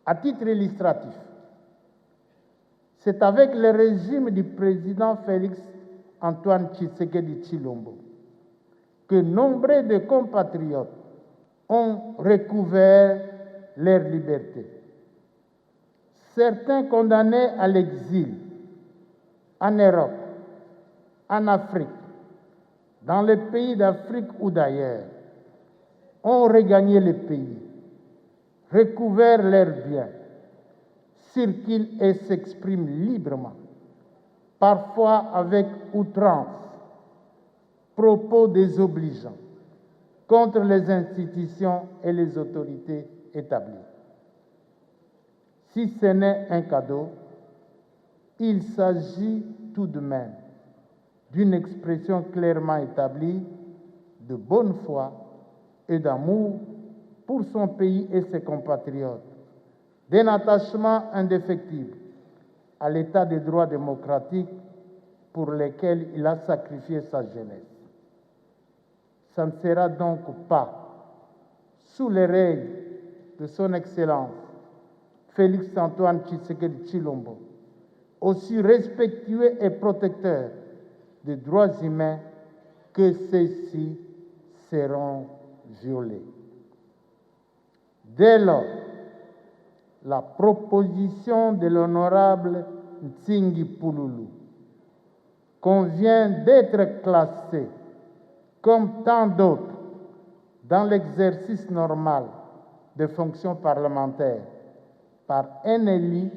À titre illustratif, c'est avec le régime du président Félix Antoine Tshisekedi Tshilombo que nombre de compatriotes ont recouvert leur liberté. Certains condamnés à l'exil en Europe, en Afrique, dans les pays d'Afrique ou d'ailleurs, ont regagné le pays, recouvert leurs biens, circulent et s'expriment librement, parfois avec outrance, propos désobligeants contre les institutions et les autorités établies. Si ce n'est un cadeau, il s'agit tout de même d'une expression clairement établie de bonne foi et d'amour pour son pays et ses compatriotes, d'un attachement indéfectible à l'état de droit démocratique pour lequel il a sacrifié sa jeunesse. Ça ne sera donc pas sous les règles de son Excellence Félix Antoine Tshisekedi Tshilombo, aussi respectueux et protecteur des droits humains, que ceux-ci seront violés. Dès lors, la proposition de l'honorable Ntsingi Pouloulou convient d'être classée comme tant d'autres dans l'exercice normal des fonctions parlementaires par un élu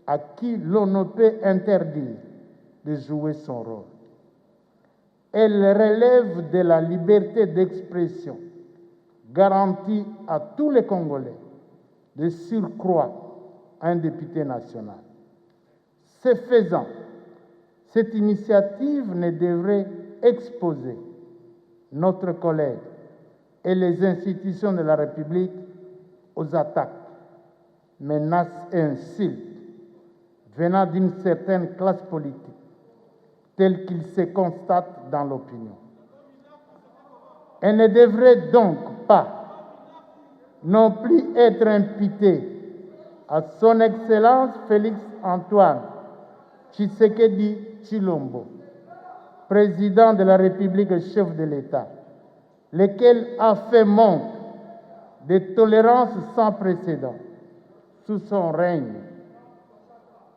à qui l'on ne peut interdire de jouer son rôle. Elle relève de la liberté d'expression garantie à tous les Congolais, de surcroît un député national. Ce faisant, cette initiative ne devrait exposer notre collègue et les institutions de la République aux attaques, menaces et insultes venant d'une certaine classe politique, tel qu'il se constate dans l'opinion. Elle ne devrait donc pas non plus être imputée à son Excellence Félix Antoine Tshisekedi Tshilombo, président de la République et chef de l'État, lequel a fait montre de tolérance sans précédent sous son règne.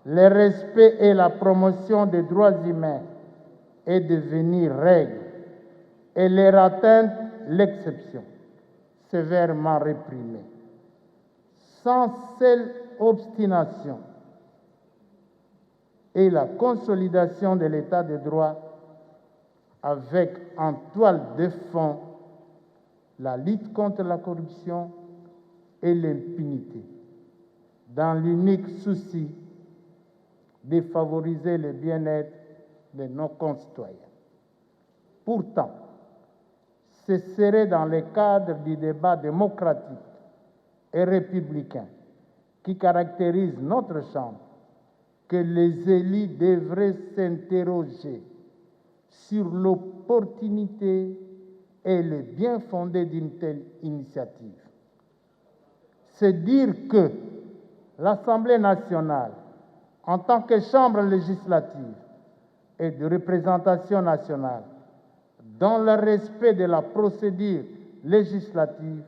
Le respect et la promotion des droits humains est devenu règle et leur atteinte l'exception, sévèrement réprimée. Sans cette obstination et la consolidation de l'état de droit avec en toile de fond la lutte contre la corruption et l'impunité, dans l'unique souci de favoriser le bien-être de nos concitoyens. Pourtant, ce serait dans le cadre du débat démocratique et républicain qui caractérise notre Chambre que les élus devraient s'interroger sur l'opportunité et le bien fondé d'une telle initiative. C'est dire que l'Assemblée nationale, en tant que chambre législative et de représentation nationale, dans le respect de la procédure législative,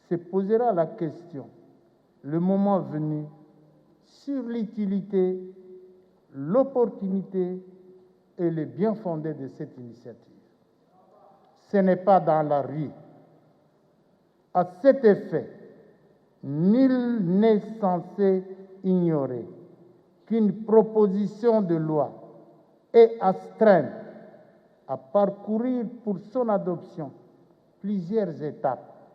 se posera la question, le moment venu, sur l'utilité, l'opportunité et le bien fondé de cette initiative. Ce n'est pas dans la rue. À cet effet, nul n'est censé ignorer qu'une proposition de loi est astreinte à parcourir pour son adoption plusieurs étapes